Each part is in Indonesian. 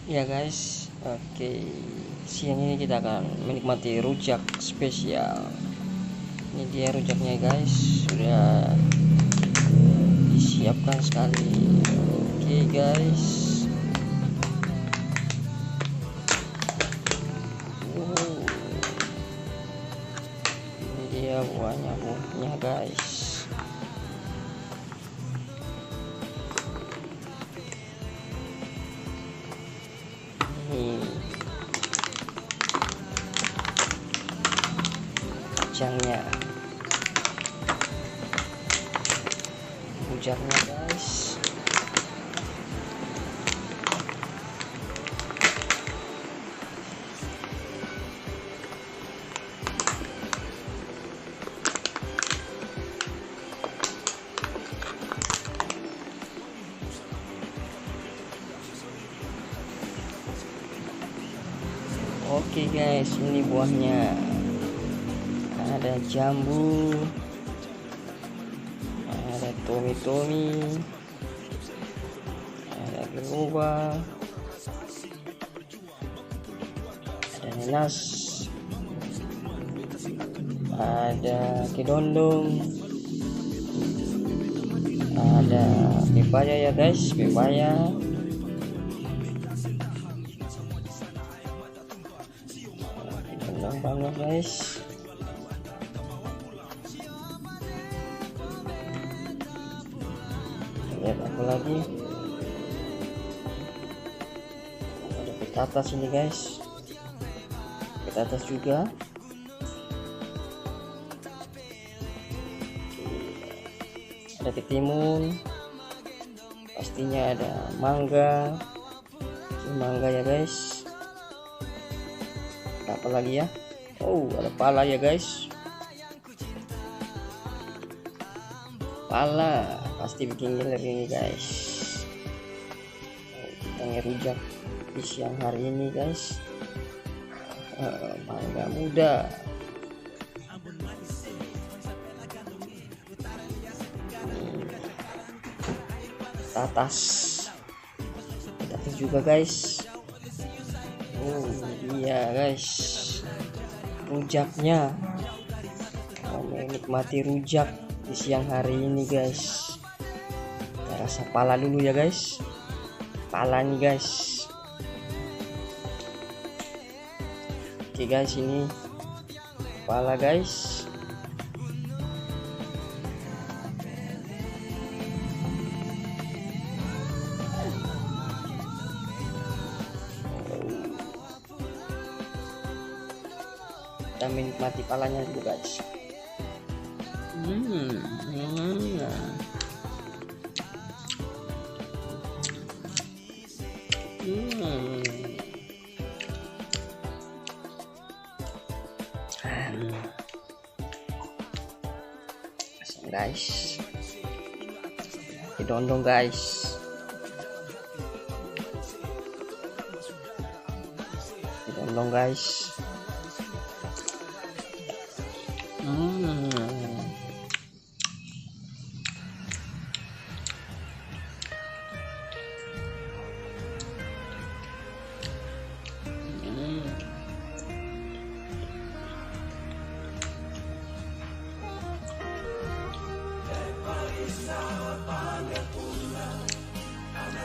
Ya guys, oke, siang ini kita akan menikmati rujak spesial. Ini dia rujaknya guys, sudah disiapkan sekali. Oke guys, ini dia buahnya guys. Ini kacangnya, rujaknya guys. Oke guys, ini buahnya. Ada jambu, ada tomi, ada geroba, ada nanas, ada kedondong, ada pepaya ya guys, pepaya. Banget guys. Lihat apa lagi, ada petatas ini guys, petatas juga. Ada ketimun, pastinya ada mangga. Ini mangga ya guys. Apa lagi ya? Oh, ada pala ya guys. Pala pasti bikin ngiler ini guys. Kita ngerujak di siang hari ini guys. Mangga muda. Petatas juga guys. Oh iya guys, rujaknya. Mau menikmati rujak di siang hari ini guys. Kita rasa pala dulu ya guys, pala nih guys. Oke guys, ini pala guys. Kita menikmati palanya dulu guys. Asam guys, kedondong guys, kedondong guys.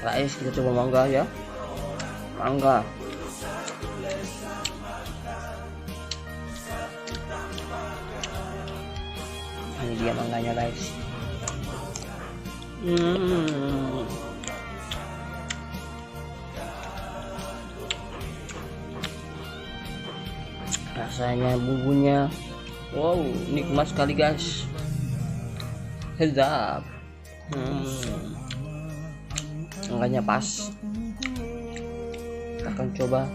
Guys, kita coba mangga ya, mangga. Ini dia mangganya guys. Rasanya, bumbunya, wow, nikmat sekali guys. Sedap. Mangganya pas. Kita akan coba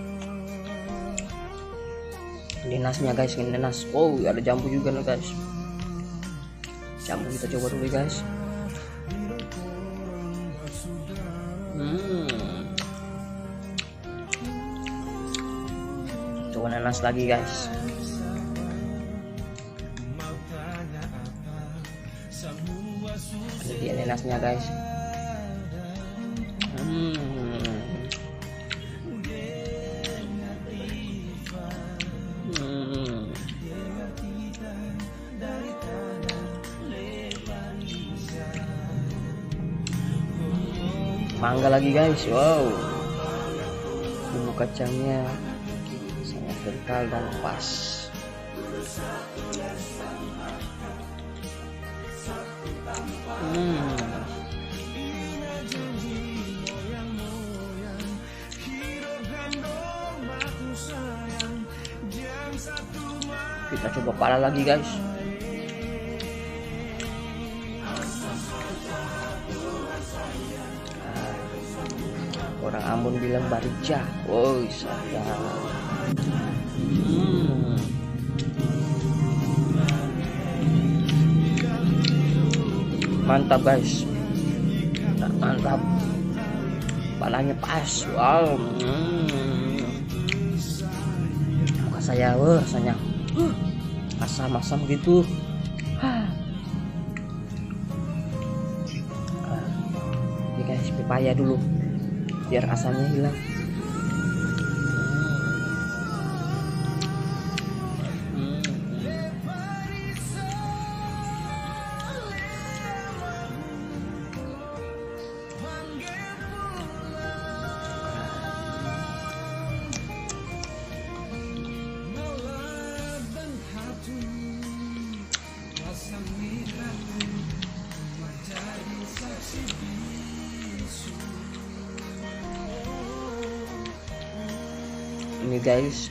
nenasnya guys, nenas. Wow, ada jambu juga nih guys. Jambu kita coba dulu guys. Coba nanas lagi guys. Ini dia nanasnya guys. mangga lagi guys. Wow, bumbu kacangnya sangat kental dan pas. Kita coba pala lagi guys. Orang Ambon bilang barija. Woi sayang. Mantap guys, mantap, palanya pas. Wow, muka saya rasanya asam-asam gitu. Ini guys, pepaya dulu biar asamnya hilang. Ini guys,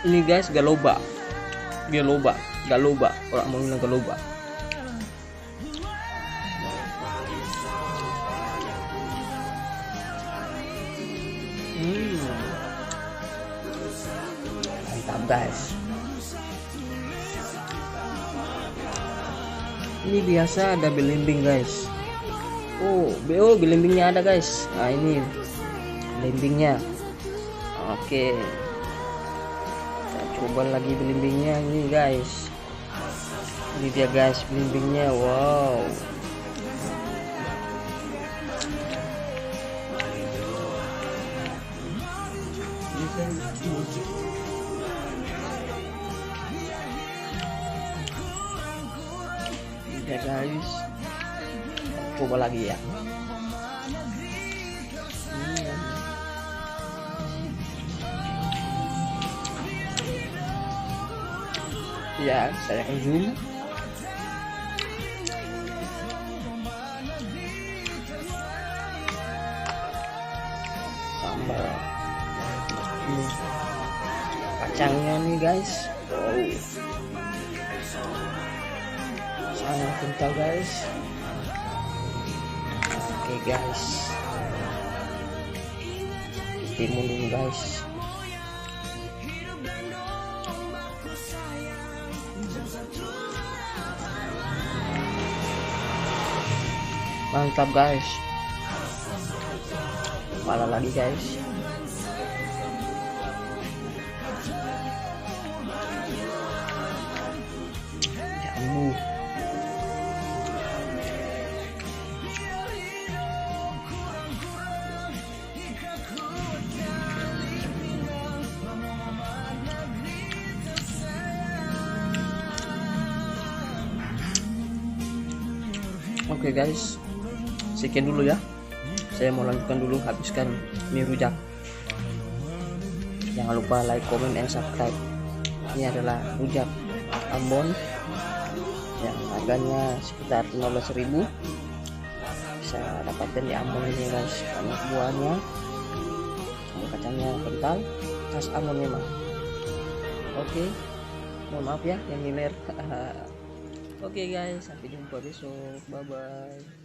ini guys galoba, orang mau bilang galoba. Mantap guys. Ini biasa ada belimbing guys. Oh belimbingnya ada guys. Nah ini belimbingnya. Oke. Coba lagi belimbingnya ini guys. Ini dia guys belimbingnya. Wow, ini dia guys. Coba lagi ya. Ya, saya akan zoom. Sambal kacangnya nih guys. Wow, sangat kental guys. Oke guys, timun dulu guys. Mantap guys, pala lagi guys. Jambu, oke guys, sekian dulu ya. Saya mau lanjutkan dulu, habiskan mie rujak. Jangan lupa like, comment, and subscribe. Ini adalah rujak Ambon yang harganya sekitar 15.000. Bisa dapatkan di Ambon ini guys. Banyak buahnya, kacangnya kental, khas Ambon memang. Oke, mohon maaf ya yang ngiler. Oke guys, sampai jumpa besok. Bye bye.